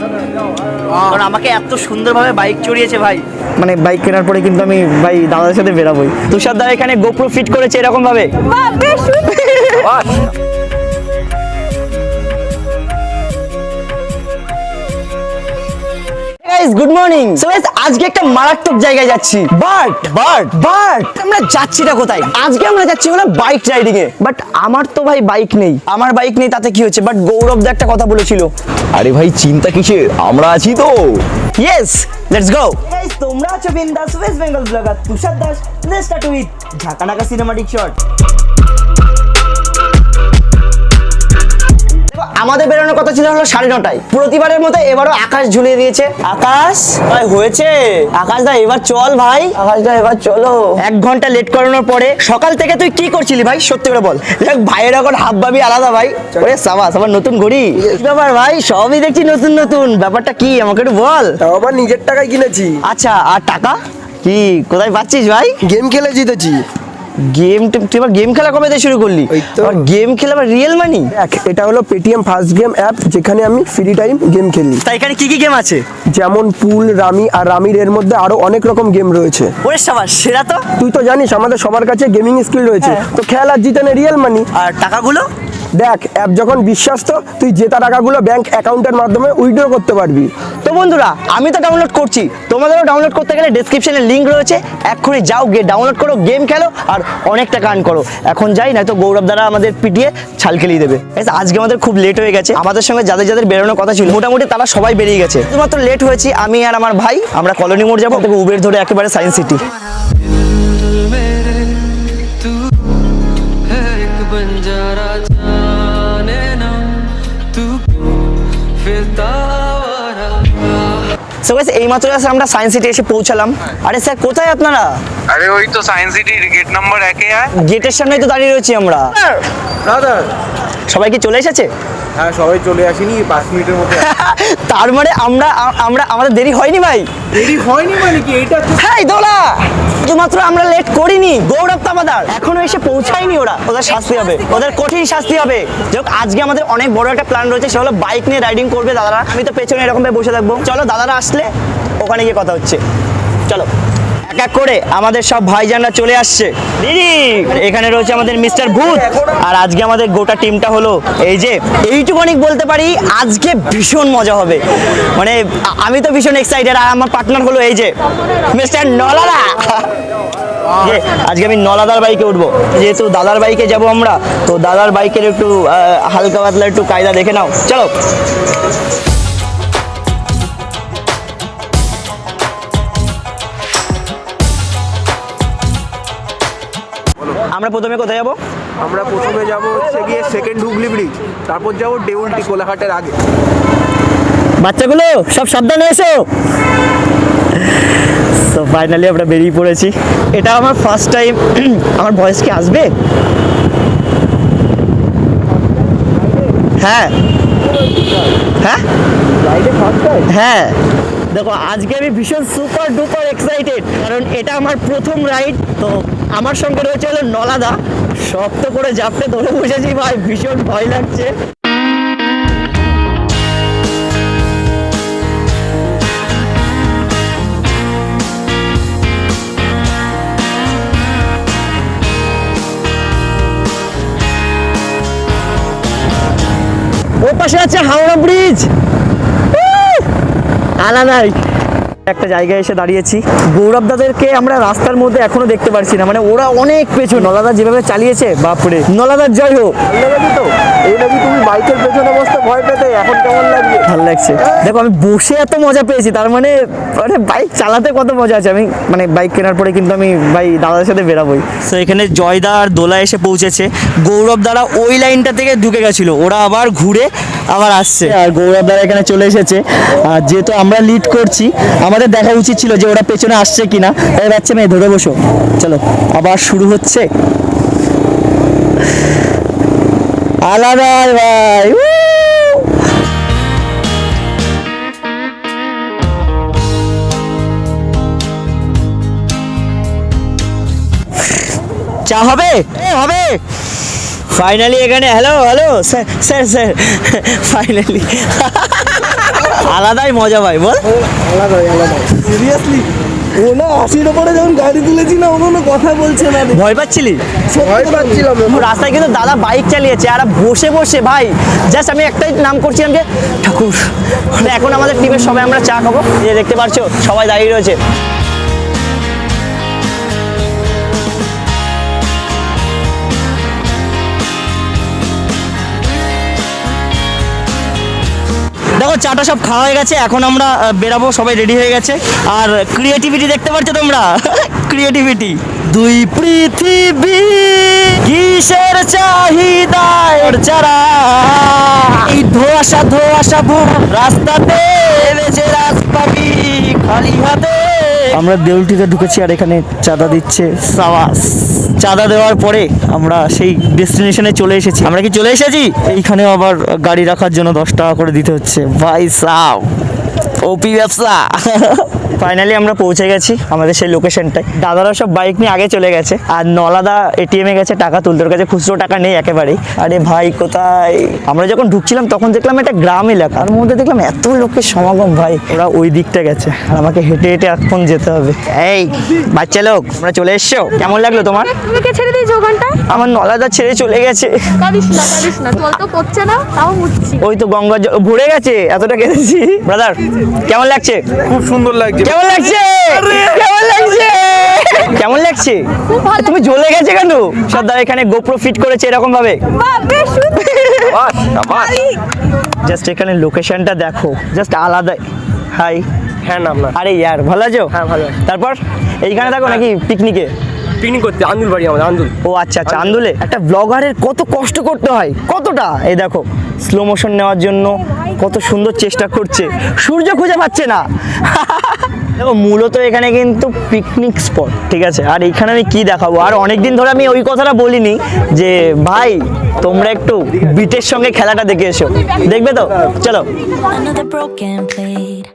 কারণ আমাকে এত সুন্দরভাবে বাইক চড়িয়েছে ভাই, মানে বাইক কেনার পরে কিন্তু আমি ভাই দাদার সাথে বেরাবোই। তুষার দা এখানে গোপ্রো ফিট করেছে এরকম ভাবে। Good morning. সো গাইস আজকে একটা মারাত্মক জায়গায় যাচ্ছি। বাট আমরা যাচ্ছিটা কোথায়? আজকে আমরা যাচ্ছি হলো বাইক রাইডিং এ। বাট আমার তো ভাই বাইক নেই। আমার বাইক নেই তাতে কি হচ্ছে, বাট গৌরব দা একটা কথা বলেছিল। আরে ভাই চিন্তা কিসের, আমরা আছি তো। Yes, let's go. গাইস তোমরা আছো বিন্দাস West Bengal blogger Tushar Das. Let's start with ঝাঁকানাকা সিনেমাটিক শট। আমাদের বেরোনোর কথা ছিল হলো 9:30টায়। প্রতিবারের মতো এবারও আকাশ ঝুলিয়ে দিয়েছে। আকাশ ভাই হয়েছে, আকাশ দা এবার চল ভাই, আকাশ দা এবার চলো। 1 ঘন্টা লেট করানোর পরে সকাল থেকে তুই কি করছিলি ভাই সত্যি করে বল। দেখ ভাইয়ের এখন হাব ভাবি আলাদা ভাই। ওরে সাবাস, আবার নতুন ঘড়ি। কি ব্যাপার ভাই, সবই দেখছি নতুন নতুন, ব্যাপারটা কি আমাকে একটু বল। তাও আবার নিজের টাকায় কিনেছি। আচ্ছা, আর টাকা কি কোথায় পাচ্ছিস ভাই? গেম খেলে জিতেছি। গেম, তুই আবার গেম খেলা কবে থেকে শুরু করলি? ওই তো। আর গেম খেলা আবার রিয়েল মানি? দেখ এটা হলো পেটিএম ফার্স্ট গেম অ্যাপ, যেখানে আমি ফ্রি টাইম গেম খেলি। তাই এখানে কি কি গেম আছে? যেমন পুল, রামি আর রামির এর মধ্যে আরো অনেক রকম গেম রয়েছে। ওরে সাবাস, সেরা তো। তুই তো জানিস আমাদের সবার কাছে গেমিং স্কিল রয়েছে, হ্যাঁ। তো খেলা জিতেনে রিয়েল মানি। আর টাকাগুলো? দেখ অ্যাপ যখন বিশ্বাস্ত, তুই জেতা টাকাগুলো ব্যাংক অ্যাকাউন্টের মাধ্যমে উইথড্র করতে পারবি। তো বন্ধুরা আমি তো ডাউনলোড করছি, তোমাদেরও ডাউনলোড করতে গেলে ডেসক্রিপশনে লিংক রয়েছে, এক্ষুনি যাও গিয়ে ডাউনলোড করো, গেম খেলো আর অনেক টাকা আর্ন করো। এখন যাই, না তো গৌরব দ্বারা আমাদের পিটিয়ে ছাল খেলিয়ে দেবে। আজকে আমাদের খুব লেট হয়ে গেছে। আমাদের সঙ্গে যাদের যাদের বেরোনোর কথা ছিল মোটামুটি তারা সবাই বেরিয়ে গেছে, শুধুমাত্র লেট হয়েছি আমি আর আমার ভাই। আমরা কলোনি মোড় যাবো, উবের ধরে একেবারে সায়েন্স সিটি। এইমাত্র আমরা সায়েন্স সিটি এসে পৌঁছালাম। আরে স্যার কোথায় আপনারা? আরে ওই তো সায়েন্স সিটির গেট নাম্বার 1-এ আয়। গেটের সামনে তো দাঁড়িয়ে রয়েছি আমরা। দাদা সবাই কি চলে এসেছে? হ্যাঁ সবাই চলে আসিনি, 5 মিনিটের মধ্যে। তার মানে আমাদের দেরি হয়নি ভাই? দেরি হয়নি মানে কি এটা? হ্যাঁ দোলা, শুধুমাত্র আমরা লেট করিনি, গৌরব তামাদার এখনো এসে পৌঁছায়নি। ওদের শাস্তি হবে, ওদের কঠিন শাস্তি হবে। যাক আজকে আমাদের অনেক বড় একটা প্ল্যান রয়েছে, সে হলো বাইক নিয়ে রাইডিং করবে দাদারা। আমি তো পেছনে এরকম ভাবে বসে থাকবো। চলো দাদারা আসলে ওখানে গিয়ে কথা হচ্ছে। চলো এক এক করে আমাদের সব ভাইজানরা চলে আসছে। দিদি এখানে রয়েছে আমাদের মিস্টার ভূত, আর আজকে আমাদের গোটা টিমটা হলো এই যে। এইটুকুনি বলতে পারি আজকে ভীষণ মজা হবে, মানে আমি তো ভীষণ এক্সাইটেড। আর আমার পার্টনার হলো এই যে মিস্টার নলাদা। আজকে আমি নলাদার বাইকে উঠবো, যেহেতু দাদার বাইকে যাব আমরা, তো দাদার বাইকের একটু হালকা পাতলা একটু কায়দা দেখে নাও। চলো আমরা প্রথমে কোথায় যাবো? আমরা প্রথমে যাব হচ্ছে গিয়ে সেকেন্ড হুগলি ব্রিজ, তারপর যাব দেউলটি কোলাঘাটের আগে। বাচ্চাগুলো সব সাবধানে এসো। তো ফাইনালি আমরা বেরিয়ে পড়েছি। এটা আমার ফার্স্ট টাইম। আমার ভয়েস কি আসবে? হ্যাঁ হ্যাঁ হ্যাঁ। দেখো আজকে আমি ভীষণ সুপার ডুপার এক্সাইটেড, কারণ এটা আমার প্রথম রাইড। তো আমার সঙ্গে রয়েছে হলো নলাদা। শক্ত করে জাপটে ধরে বসেছি ভাই, ভীষণ ভয় লাগছে। ওর পাশে আছে হাওড়া ব্রিজ, আলাদাই একটা জায়গায় এসে দাঁড়িয়েছি। গৌরব দাদেরকে আমরা রাস্তার মধ্যে এখনো দেখতে পারছি না, মানে ওরা অনেক পেছন। নলাদা যেভাবে চালিয়েছে বাপরে, নলাদার জয় হোক। তো এই নাকি তুমি বাইকের পেছনে বসতে ভয় পেতে, এখন কেমন লাগবে? ভালো লাগছে। দেখো আমি বসে এত মজা পেয়েছি, তার মানে বাইক চালাতে কত মজা আছে। আমি মানে বাইক কেনার পরে কিন্তু আমি ভাই দাদার সাথে বেরাবোই। তো এখানে জয়দা আর দোলা এসে পৌঁছেছে। গৌরব দ্বারা ওই লাইনটা থেকে ঢুকে গেছিল, ওরা আবার ঘুরে আবার আসছে। আর গৌরব দ্বারা এখানে চলে এসেছে। আর যেহেতু আমরা লিড করছি, আমাদের দেখা উচিত ছিল যে ওরা পেছনে আসছে কিনা। তাই বাচ্চা মেয়ে ধরে বসো, চলো আবার শুরু হচ্ছে। আলাদা ভাই, চা হবে? হবে ফাইনালি এখানে। Hello hello sir sir sir, finally আলাদাই মজা ভাই, বল। সিরিয়াসলি ও না 80-র উপরে যখন গাড়ি তুলেছি না, ও কোনো কথা বলছে না। ভয় পাচ্ছিলি? ভয় পাচ্ছিলাম। রাস্তায় কিন্তু দাদা বাইক চালিয়েছে আর বসে বসে ভাই জাস্ট আমি একটাই নাম করছিলাম যে ঠাকুর। এখন আমাদের টিমের সবাই আমরা চা খাবো, এই দেখতে পারছো সবাই দাঁড়িয়ে রয়েছে। দেখো চাটা সব খাওয়া হয়ে গেছে, এখন আমরা বেরাবো, সবাই রেডি হয়ে গেছে। আর ক্রিয়েটিভিটি দেখতে পাচ্ছ তোমরা, ক্রিয়েটিভিটি। দুই পৃথিবী কিসের চাহিদায় যারা এই ধোঁয়াশা রাস্তাতে এনেছে রাস্তাটি খালি হাতে। আমরা দেউলটিতে ঢুকেছি আর এখানে চাঁদা দিচ্ছে সাবাস। চাঁদা দেওয়ার পরে আমরা সেই ডেস্টিনেশনে চলে এসেছি। আমরা কি চলে এসেছি? এইখানেও আবার গাড়ি রাখার জন্য 10 টাকা করে দিতে হচ্ছে। ভাই সাব ওপি ব্যবসা। ফাইনালি আমরা পৌঁছে গেছি আমাদের সেই লোকেশনটায়। দাদারা সব বাইক নিয়ে আগে চলে গেছে আর নলাদা এটিএমে গেছে টাকা তুলতে, ওর কাছে খুচরো টাকা নেই একেবারেই। আরে ভাই কোথায়? আমরা যখন ঢুকছিলাম তখন দেখলাম একটা গ্রাম এলাকা, তার মধ্যে দেখলাম এত লোকের সমাগম। ভাই ওরা ওই দিকটা গেছে আর আমাকে হেঁটে হেঁটে এখন যেতে হবে। এই বাচ্চা লোক, আমরা চলে এসছো, কেমন লাগলো তোমার? তুমি কে ছেড়ে দিয়েছো ওখানটায়? আমার নলাদা ছেড়ে চলে গেছে। কাঁদিস না, জল তো পড়ছে না, তাও মুছছি। ওই তো গঙ্গা ভরে গেছে, এতটা কেঁদেছি। ব্রাদার কেমন লাগছে? খুব সুন্দর লাগছে। কেমন লাগছে? কেমন লাগছে? কেমন লাগছে? খুব ভালো। তুমি জ্বলে গেছে কেন? সর্দার এখানে গোপ্রো ফিট করেছে এরকম ভাবে। বাহ, বেশ সুন্দর। জাস্ট এখানে লোকেশনটা দেখো, জাস্ট আলাদা। হাই। হ্যাঁ নাম না। আরে ইয়ার ভালো আছো? হ্যাঁ ভালো আছি। তারপর এইখানে থাকো নাকি পিকনিকে? পিকনিক করতে আন্দুল বাড়ি আমাদের, আন্দুল। ও আচ্ছা আচ্ছা, আন্দুলে। একটা ব্লগারের কত কষ্ট করতে হয়, কতটা। এই দেখো স্লো মোশন নেওয়ার জন্য কত সুন্দর চেষ্টা করছে, সূর্য খুঁজে পাচ্ছে না। দেখো মূলত এখানে কিন্তু পিকনিক স্পট, ঠিক আছে। আর এখানে আমি কি দেখাবো, আর অনেকদিন ধরে আমি ওই কথাটা বলিনি যে ভাই তোমরা একটু বিটের সঙ্গে খেলাটা দেখে এসো, দেখবে তো? চলো। Another broken plate,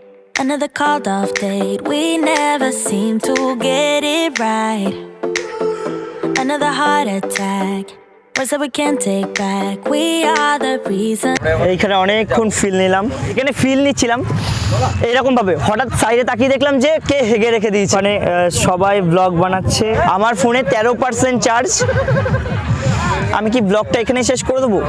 another called off date. We never seem to get it right. Another heart attack, words that we can't take back. We are the reason. এইখানে অনেকক্ষণ ফিল নিলাম, এখানে ফিল নিচ্ছিলাম এইরকম ভাবে, হঠাৎ সাইডে তাকিয়ে দেখলাম যে কে হেগে রেখে দিয়েছে। মানে সবাই ব্লগ বানাচ্ছে, আমার ফোনে 13% চার্জ। আমি কি ব্লগটা এখানে শেষ করে দেবো?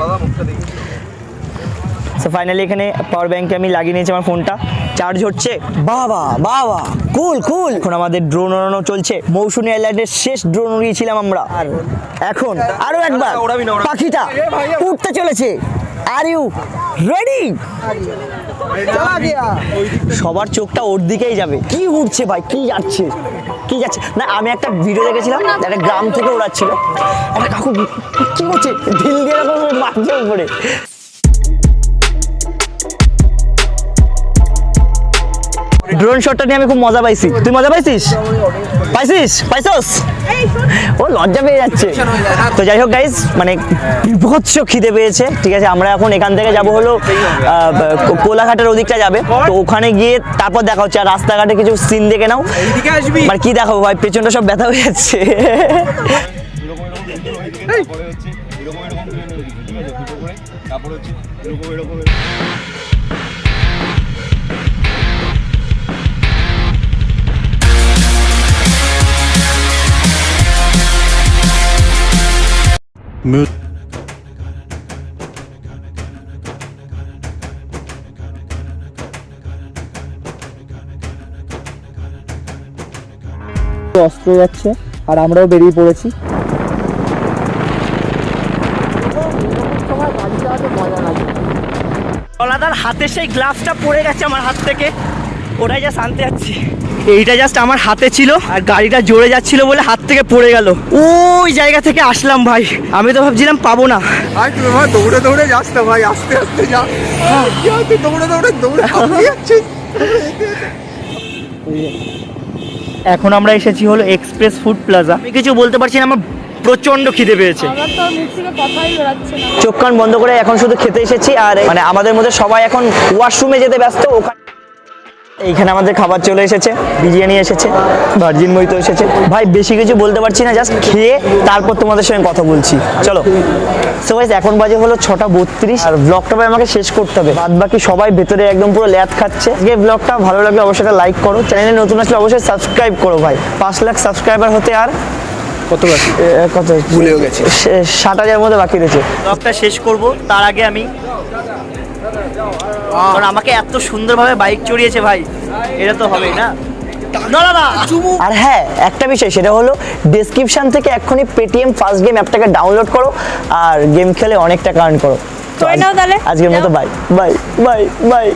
সো ফাইনালি এখানে পাওয়ার ব্যাংকে আমি লাগিয়ে নিয়েছি আমার ফোনটা, চার্জ হচ্ছে। বাবা বাবা কুল কুল। এখন আমাদের ড্রোন উড়ানো চলছে, মৌসুমী আইল্যান্ডের শেষ ড্রোন উড়িয়েছিলাম আমরা, আর এখন আরো একবার পাখিটা উঠতে চলেছে। Are you ready? সবার চোখটা ওর দিকেই যাবে। কি উঠছে ভাই, কি যাচ্ছে না। আমি একটা ভিডিও দেখেছিলাম, একটা গ্রাম থেকে ওড়াচ্ছিল, একটা কাকু কি করছে, ঢিল দিয়ে এরকম মারছে উপরে। ড্রোন শটটা নিয়ে আমি খুব মজা পাইছি। তুই মজা পাইছিস? পাইছস? ও লজ্জা পেয়ে যাচ্ছে। তো যাই হোক গাইজ, মানে বিভৎস খিদে পেয়েছে, ঠিক আছে। আমরা এখন এখান থেকে যাব হলো কোলাঘাটের ওদিকটা যাবে, তো ওখানে গিয়ে তারপর দেখা হচ্ছে। আর রাস্তাঘাটে কিছু সিন দেখে নাও। মানে কি দেখাবো ভাই, পেছনটা সব ব্যথা হয়ে যাচ্ছে। অস্ত্র যাচ্ছে আর আমরাও বেরিয়ে পড়েছি। কলাদার হাতে সেই গ্লাভসটা পড়ে গেছে আমার হাত থেকে, ওটাই জাস্ট আনতে যাচ্ছি। এইটা জাস্ট আমার হাতে ছিল আর গাড়িটা জোরে যাচ্ছিল বলে হাত থেকে পড়ে গেল। ওই জায়গা থেকে আসলাম ভাই, আমি তো ভাবছিলাম পাবো না। আর তুমি ভাই দৌড়ে দৌড়ে যাস না ভাই, আস্তে আস্তে যা। তুই দৌড়ে যাচ্ছিস। এখন আমরা এসেছি হলো এক্সপ্রেস ফুড প্লাজা। আমি কিছু বলতে পারছি না, আমার প্রচন্ড খিদে পেয়েছে। আমার তো মুখ থেকে কথাই বেরোচ্ছে না। চোখ কান বন্ধ করে এখন শুধু খেতে এসেছি। আর মানে আমাদের মধ্যে সবাই এখন ওয়াশরুমে যেতে ব্যস্ত। ওখানে এইখানে আমাদের খাবার চলে এসেছে, বিরিয়ানি এসেছে, ভার্জিন মহিতো এসেছে। ভাই বেশি কিছু বলতে পারছি না, জাস্ট খেয়ে তারপর তোমাদের সঙ্গে কথা বলছি। চলো সো গাইস, এখন বাজে হলো 6:32 আর ব্লগটা ভাই আমাকে শেষ করতে হবে। বাদ বাকি সবাই ভেতরে একদম পুরো ল্যাদ খাচ্ছে। আজকে ব্লগটা ভালো লাগলে অবশ্যই একটা লাইক করো, চ্যানেলে নতুন আসলে অবশ্যই সাবস্ক্রাইব করো ভাই। 5 লাখ সাবস্ক্রাইবার হতে আর কত বাকি? কত ভুলেও গেছি। 60,000 মতো বাকি রয়েছে। ব্লগটা শেষ করব তার আগে আমি, কারণ আমাকে এত সুন্দরভাবে বাইক চড়িয়েছে ভাই, এটা তো হবেই না। আর হ্যাঁ, একটা বিষয়, সেটা হলো ডেসক্রিপশন থেকে এক্ষুনি পেটিএম ফার্স্ট গেম অ্যাপটাকে ডাউনলোড করো আর গেম খেলে অনেক টাকা আর্ন করো। করে নাও তাহলে। আজকের মতো যাও। Bye bye bye bye.